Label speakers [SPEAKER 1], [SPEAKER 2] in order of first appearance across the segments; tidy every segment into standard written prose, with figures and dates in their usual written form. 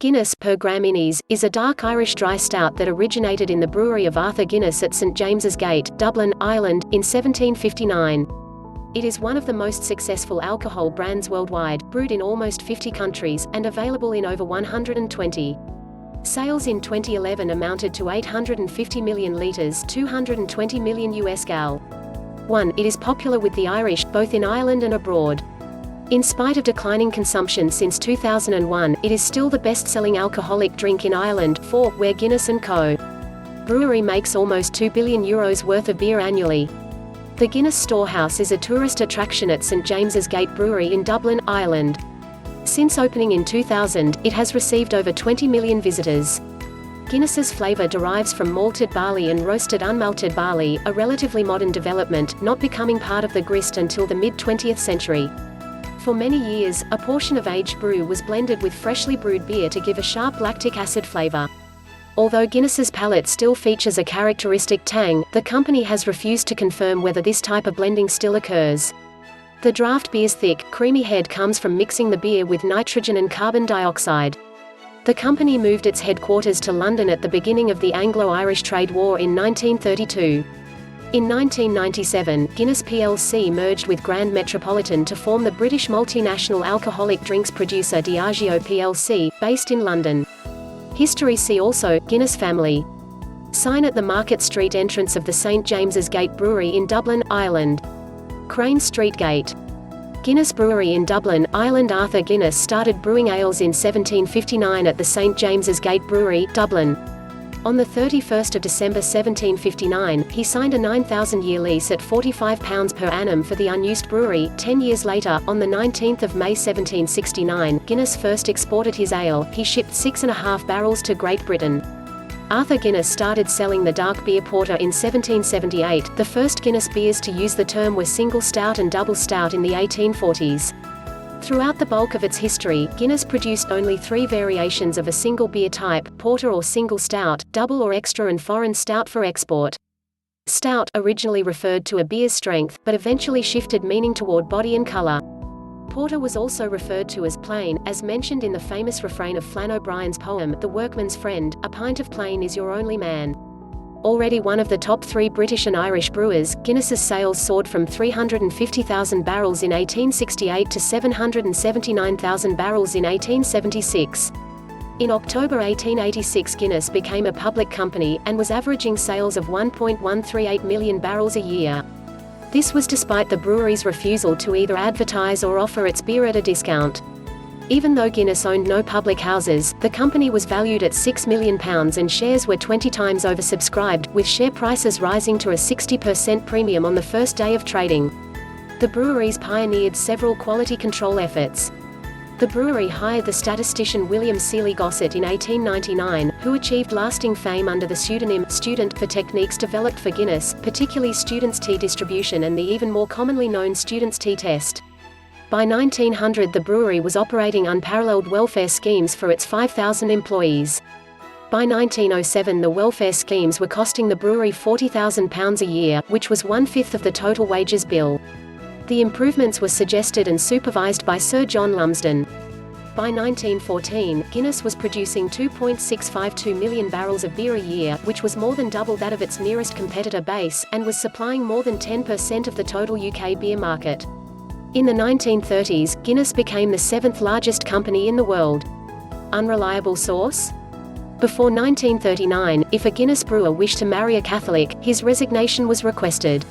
[SPEAKER 1] Guinness per gram Innies, is a dark Irish dry stout that originated in the brewery of Arthur Guinness at St James's Gate, Dublin, Ireland, in 1759. It is one of the most successful alcohol brands worldwide, brewed in almost 50 countries, and available in over 120. Sales in 2011 amounted to 850 million litres, 220 million US gal. 1. It is popular with the Irish, both in Ireland and abroad. In spite of declining consumption since 2001, it is still the best-selling alcoholic drink in Ireland. 4. Where Guinness & Co. Brewery makes almost €2 billion worth of beer annually. The Guinness Storehouse is a tourist attraction at St James's Gate Brewery in Dublin, Ireland. Since opening in 2000, it has received over 20 million visitors. Guinness's flavour derives from malted barley and roasted unmalted barley, a relatively modern development, not becoming part of the grist until the mid-20th century. For many years, a portion of aged brew was blended with freshly brewed beer to give a sharp lactic acid flavor. Although Guinness's palate still features a characteristic tang, the company has refused to confirm whether this type of blending still occurs. The draft beer's thick, creamy head comes from mixing the beer with nitrogen and carbon dioxide. The company moved its headquarters to London at the beginning of the Anglo-Irish Trade War in 1932. In 1997, Guinness plc merged with Grand Metropolitan to form the British multinational alcoholic drinks producer Diageo plc, based in London. History. See also, Guinness family. Sign at the Market Street entrance of the St James's Gate Brewery in Dublin, Ireland. Crane Street Gate. Guinness Brewery in Dublin, Ireland. Arthur Guinness started brewing ales in 1759 at the St James's Gate Brewery, Dublin. On 31 December 1759, he signed a 9,000-year lease at £45 per annum for the unused brewery. 10 years later, on 19 May 1769, Guinness first exported his ale. He shipped 6.5 barrels to Great Britain. Arthur Guinness started selling the dark beer porter in 1778. The first Guinness beers to use the term were single stout and double stout in the 1840s. Throughout the bulk of its history, Guinness produced only 3 variations of a single beer type: porter or single stout, double or extra, and foreign stout for export. Stout originally referred to a beer's strength, but eventually shifted meaning toward body and color. Porter was also referred to as plain, as mentioned in the famous refrain of Flann O'Brien's poem, The Workman's Friend, "A pint of plain is your only man." Already one of the top 3 British and Irish brewers, Guinness's sales soared from 350,000 barrels in 1868 to 779,000 barrels in 1876. In October 1886, Guinness became a public company, and was averaging sales of 1.138 million barrels a year. This was despite the brewery's refusal to either advertise or offer its beer at a discount. Even though Guinness owned no public houses, the company was valued at £6 million and shares were 20 times oversubscribed, with share prices rising to a 60% premium on the first day of trading. The breweries pioneered several quality control efforts. The brewery hired the statistician William Seeley Gossett in 1899, who achieved lasting fame under the pseudonym Student for techniques developed for Guinness, particularly Student's tea distribution and the even more commonly known Student's tea test. By 1900, the brewery was operating unparalleled welfare schemes for its 5,000 employees. By 1907, the welfare schemes were costing the brewery £40,000 a year, which was 1/5 of the total wages bill. The improvements were suggested and supervised by Sir John Lumsden. By 1914, Guinness was producing 2.652 million barrels of beer a year, which was more than double that of its nearest competitor Base, and was supplying more than 10% of the total UK beer market. In the 1930s, Guinness became the 7th largest company in the world. Unreliable source? Before 1939, if a Guinness brewer wished to marry a Catholic, his resignation was requested.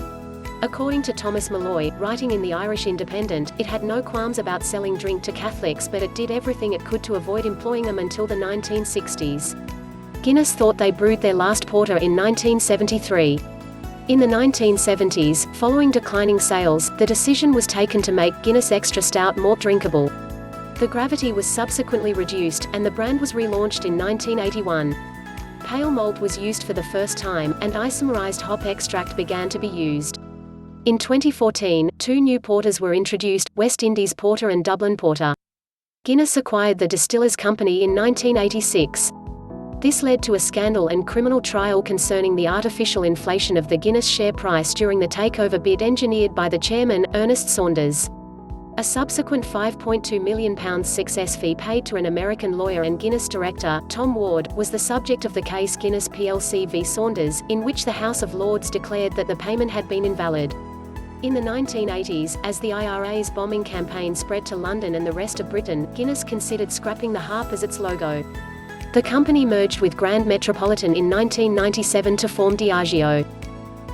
[SPEAKER 1] According to Thomas Malloy, writing in the Irish Independent, it had no qualms about selling drink to Catholics, but it did everything it could to avoid employing them until the 1960s. Guinness thought they brewed their last porter in 1973. In the 1970s, following declining sales, the decision was taken to make Guinness Extra Stout more drinkable. The gravity was subsequently reduced, and the brand was relaunched in 1981. Pale malt was used for the first time, and isomerized hop extract began to be used. In 2014, 2 new porters were introduced, West Indies Porter and Dublin Porter. Guinness acquired the Distillers Company in 1986. This led to a scandal and criminal trial concerning the artificial inflation of the Guinness share price during the takeover bid engineered by the chairman, Ernest Saunders. A subsequent £5.2 million success fee paid to an American lawyer and Guinness director, Tom Ward, was the subject of the case Guinness plc v Saunders, in which the House of Lords declared that the payment had been invalid. In the 1980s, as the IRA's bombing campaign spread to London and the rest of Britain, Guinness considered scrapping the harp as its logo. The company merged with Grand Metropolitan in 1997 to form Diageo.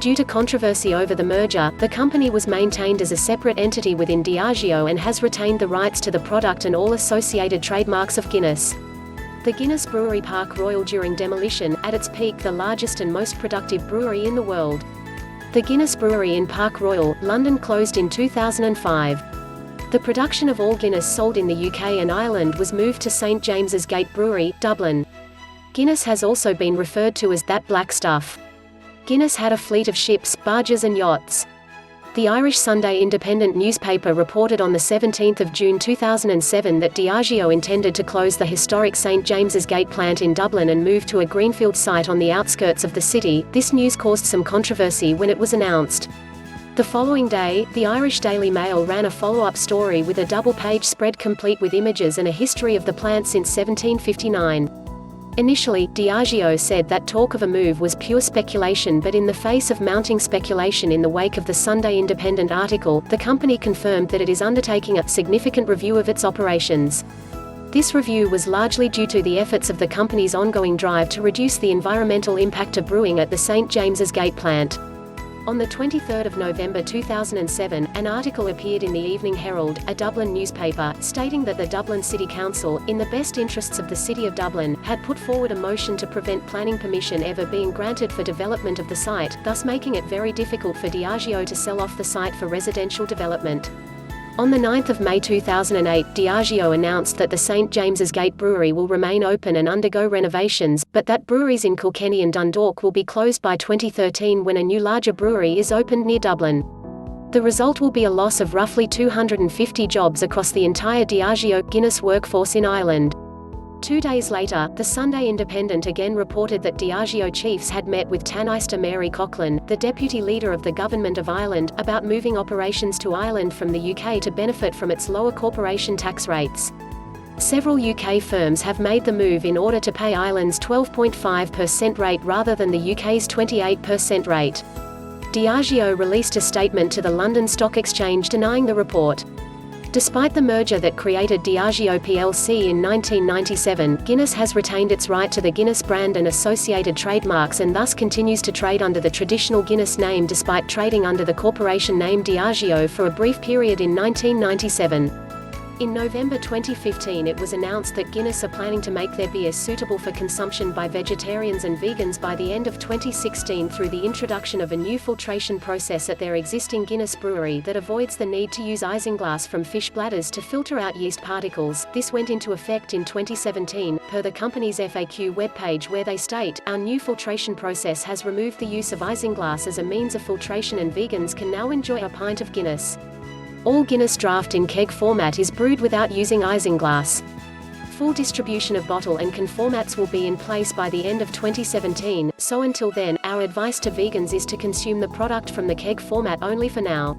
[SPEAKER 1] Due to controversy over the merger, the company was maintained as a separate entity within Diageo and has retained the rights to the product and all associated trademarks of Guinness. The Guinness Brewery Park Royal during demolition, at its peak the largest and most productive brewery in the world. The Guinness Brewery in Park Royal, London closed in 2005. The production of all Guinness sold in the UK and Ireland was moved to St James's Gate Brewery, Dublin. Guinness has also been referred to as that black stuff. Guinness had a fleet of ships, barges and yachts. The Irish Sunday Independent newspaper reported on 17 June 2007 that Diageo intended to close the historic St James's Gate plant in Dublin and move to a greenfield site on the outskirts of the city. This news caused some controversy when it was announced. The following day, the Irish Daily Mail ran a follow-up story with a double-page spread complete with images and a history of the plant since 1759. Initially, Diageo said that talk of a move was pure speculation, but in the face of mounting speculation in the wake of the Sunday Independent article, the company confirmed that it is undertaking a significant review of its operations. This review was largely due to the efforts of the company's ongoing drive to reduce the environmental impact of brewing at the St James's Gate plant. On 23 November 2007, an article appeared in the Evening Herald, a Dublin newspaper, stating that the Dublin City Council, in the best interests of the City of Dublin, had put forward a motion to prevent planning permission ever being granted for development of the site, thus making it very difficult for Diageo to sell off the site for residential development. On 9 May 2008, Diageo announced that the St James's Gate Brewery will remain open and undergo renovations, but that breweries in Kilkenny and Dundalk will be closed by 2013 when a new larger brewery is opened near Dublin. The result will be a loss of roughly 250 jobs across the entire Diageo Guinness workforce in Ireland. 2 days later, the Sunday Independent again reported that Diageo chiefs had met with Tánaiste Mary Coughlan, the deputy leader of the Government of Ireland, about moving operations to Ireland from the UK to benefit from its lower corporation tax rates. Several UK firms have made the move in order to pay Ireland's 12.5% rate rather than the UK's 28% rate. Diageo released a statement to the London Stock Exchange denying the report. Despite the merger that created Diageo plc in 1997, Guinness has retained its right to the Guinness brand and associated trademarks and thus continues to trade under the traditional Guinness name despite trading under the corporation name Diageo for a brief period in 1997. In November 2015 it was announced that Guinness are planning to make their beer suitable for consumption by vegetarians and vegans by the end of 2016 through the introduction of a new filtration process at their existing Guinness brewery that avoids the need to use isinglass from fish bladders to filter out yeast particles. This went into effect in 2017, per the company's FAQ webpage where they state, "Our new filtration process has removed the use of isinglass as a means of filtration and vegans can now enjoy a pint of Guinness. All Guinness draft in keg format is brewed without using isinglass. Full distribution of bottle and can formats will be in place by the end of 2017, so until then, our advice to vegans is to consume the product from the keg format only for now."